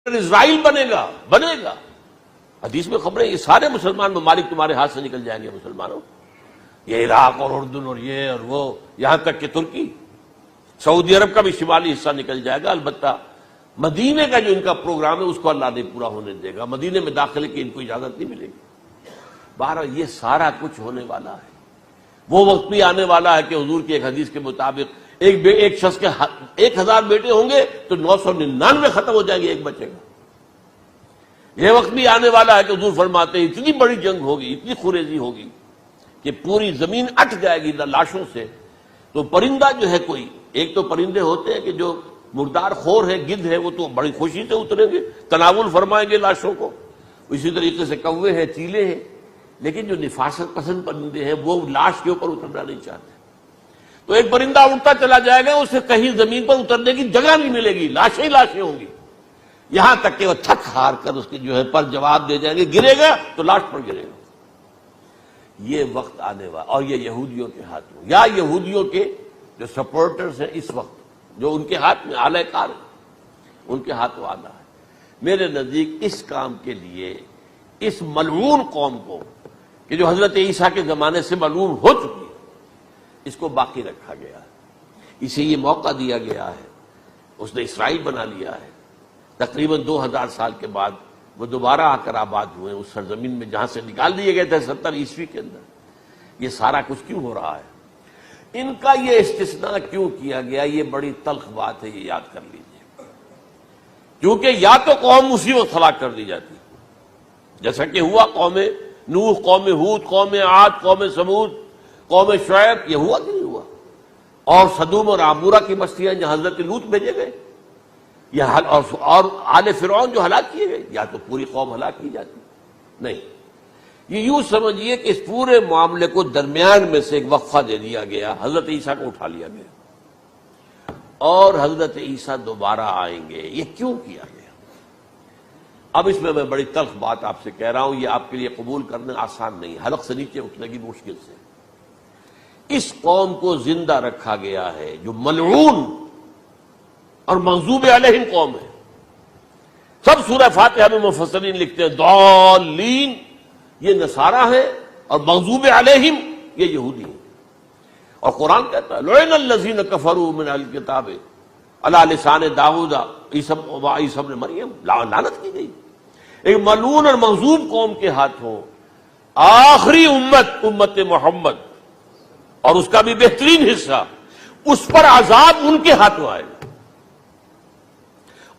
اسرائیل بنے گا حدیث میں خبریں یہ سارے مسلمان ممالک تمہارے ہاتھ سے نکل جائیں گے مسلمانوں، یہ عراق اور اردن اور یہ اور وہ، یہاں تک کہ ترکی، سعودی عرب کا بھی شمالی حصہ نکل جائے گا۔ البتہ مدینے کا جو ان کا پروگرام ہے اس کو اللہ نہیں پورا ہونے دے گا، مدینے میں داخلے کی ان کو اجازت نہیں ملے گی۔ بہرحال یہ سارا کچھ ہونے والا ہے۔ وہ وقت بھی آنے والا ہے کہ حضور کی ایک حدیث کے مطابق ایک شخص کے 1000 بیٹے ہوں گے تو 999 ختم ہو جائیں گے، ایک بچے گا۔ یہ وقت بھی آنے والا ہے کہ حضور فرماتے ہیں اتنی بڑی جنگ ہوگی، اتنی خوریزی ہوگی کہ پوری زمین اٹھ جائے گی لاشوں سے۔ تو پرندہ جو ہے کوئی، ایک تو پرندے ہوتے ہیں کہ جو مردار خور ہے، گدھ ہے، وہ تو بڑی خوشی سے اتریں گے، تناول فرمائیں گے لاشوں کو۔ اسی طریقے سے کوے ہیں، چیلے ہیں، لیکن جو نفاست پسند پرندے ہیں وہ لاش کے اوپر اترنا نہیں چاہتے۔ تو ایک پرندہ اڑتا چلا جائے گا، اسے کہیں زمین پر اترنے کی جگہ نہیں ملے گی، لاشیں ہی لاشیں ہوں گی، یہاں تک کہ وہ تھک ہار کر اس کے جو ہے پر جواب دے جائیں گے، گرے گا تو لاش پر گرے گا۔ یہ وقت آنے والا، اور یہ یہودیوں کے ہاتھ میں، یا یہودیوں کے جو سپورٹرز ہیں اس وقت، جو ان کے ہاتھ میں آلہ کار ہیں، ان کے ہاتھوں آنا ہے۔ میرے نزدیک اس کام کے لیے اس ملعون قوم کو، کہ جو حضرت عیسیٰ کے زمانے سے ملعون ہو چکی ہے، اس کو باقی رکھا گیا ہے، اسے یہ موقع دیا گیا ہے۔ اس نے اسرائیل بنا لیا ہے، تقریباً 2000 سال کے بعد وہ دوبارہ آ کر آباد ہوئے اس سرزمین میں جہاں سے نکال دیے گئے تھے 70 عیسوی کے اندر۔ یہ سارا کچھ کیوں ہو رہا ہے؟ ان کا یہ استثناء کیوں کیا گیا؟ یہ بڑی تلخ بات ہے، یہ یاد کر لیجیے۔ کیونکہ یا تو قوم اسی وقت ہلاک کر دی جاتی، جیسا کہ ہوا قوم نوح، قوم ہود، قوم عاد، قوم ثمود، قوم شعیب، یہ ہوا کہ نہیں ہوا؟ اور سدوم اور عمورہ کی بستیاں جہاں حضرت لوط بھیجے گئے، اور آل فرعون جو ہلاک کیے گئے، یا تو پوری قوم ہلاک کی جاتی؟ نہیں، یہ یوں سمجھیے کہ اس پورے معاملے کو درمیان میں سے ایک وقفہ دے دیا گیا، حضرت عیسیٰ کو اٹھا لیا گیا، اور حضرت عیسیٰ دوبارہ آئیں گے۔ یہ کیوں کیا گیا؟ اب اس میں بڑی تلخ بات آپ سے کہہ رہا ہوں، یہ آپ کے لیے قبول کرنا آسان نہیں، حلق سے نیچے اٹھنے کی مشکل سے۔ اس قوم کو زندہ رکھا گیا ہے جو ملعون اور مغضوب علیہم قوم ہے۔ سب سورہ فاتحہ میں مفسرین لکھتے ہیں ضالین، یہ نصارہ ہے، اور مغضوب علیہم یہ یہودی ہیں۔ اور قرآن کہتا ہے لعن الذین کفروا من اہل الکتاب علی لسان داؤد وعیسی ابن مریم، لعنت کی گئی ایک ملعون اور مغضوب قوم کے ہاتھوں آخری امت محمد، اور اس کا بھی بہترین حصہ، اس پر عذاب ان کے ہاتھوں آئے گا۔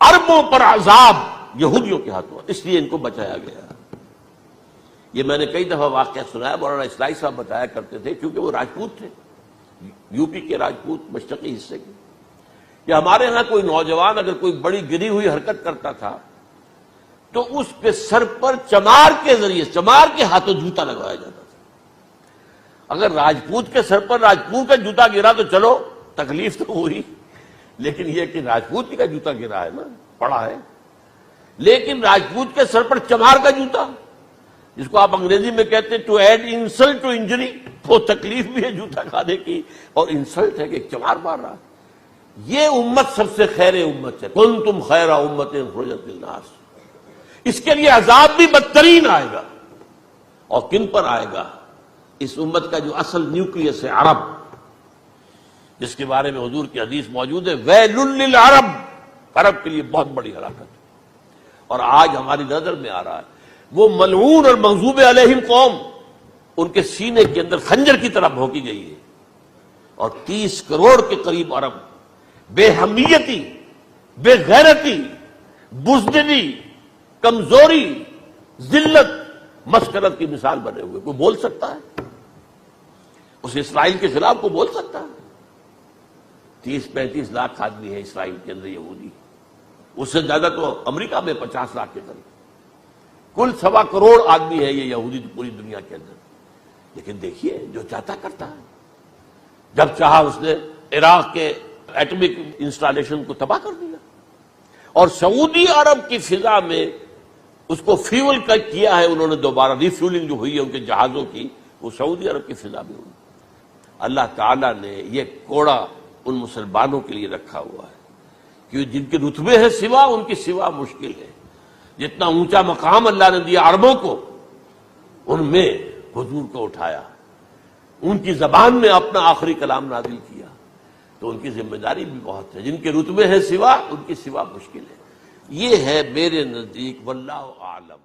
عربوں پر عذاب یہودیوں کے ہاتھوں، اس لیے ان کو بچایا گیا۔ یہ میں نے کئی دفعہ واقعہ سنایا، مولانا اسلائی صاحب بتایا کرتے تھے، کیونکہ وہ راجپوت تھے، یو پی کے راجپوت، مشرقی حصے کے، کہ ہمارے ہاں کوئی نوجوان اگر کوئی بڑی گری ہوئی حرکت کرتا تھا تو اس کے سر پر چمار کے ذریعے، چمار کے ہاتھوں جوتا لگوایا جاتا تھا۔ اگر راجپوت کے سر پر راجپوت کا جوتا گرا تو چلو تکلیف تو ہوئی، لیکن یہ کہ راجپوت کا جوتا گرا ہے نا، پڑا ہے، لیکن راجپوت کے سر پر چمار کا جوتا، جس کو آپ انگریزی میں کہتے ہیں to add insult to injury, وہ تکلیف بھی ہے جوتا کھانے کی، اور انسلٹ ہے کہ چمار مار رہا۔ یہ امت سب سے خیر امت ہے، کنتم خیر امت اخرجت للناس۔ اس کے لیے عذاب بھی بدترین آئے گا، اور کن پر آئے گا؟ اس امت کا جو اصل نیوکلیس ہے عرب، جس کے بارے میں حضور کی حدیث موجود ہے ویل للعرب، عرب کے لیے بہت بڑی ہلاکت۔ اور آج ہماری نظر میں آ رہا ہے وہ ملعون اور مغضوب علیہم قوم، ان کے سینے کے اندر خنجر کی طرح بھونکی گئی ہے، اور 30 کروڑ کے قریب عرب بے حمیتی، بے غیرتی، بزدلی، کمزوری، ذلت، مسکنت کی مثال بنے ہوئے۔ کوئی بول سکتا ہے اس اسرائیل کے خلاف؟ کو بول سکتا ہے؟ 30-35 لاکھ آدمی ہے اسرائیل کے اندر یہودی، اس سے زیادہ تو امریکہ میں 50 لاکھ کے قریب، کل 1.25 کروڑ آدمی ہے یہ یہودی پوری دنیا کے اندر۔ لیکن دیکھیے جو چاہتا کرتا ہے، جب چاہا اس نے عراق کے ایٹمک انسٹالیشن کو تباہ کر دیا، اور سعودی عرب کی فضا میں اس کو فیول کیا ہے انہوں نے، دوبارہ ری فیولنگ جو ہوئی ہے ان کے جہازوں کی، وہ سعودی عرب کی فضا میں ہوئی۔ اللہ تعالیٰ نے یہ کوڑا ان مسلمانوں کے لیے رکھا ہوا ہے کہ جن کے رتبے ہیں سوا، ان کی سوا مشکل ہے۔ جتنا اونچا مقام اللہ نے دیا عربوں کو، ان میں حضور کو اٹھایا، ان کی زبان میں اپنا آخری کلام نازل کیا، تو ان کی ذمہ داری بھی بہت ہے۔ جن کے رتبے ہیں سوا، ان کی سوا مشکل ہے۔ یہ ہے میرے نزدیک، واللہ اعلم۔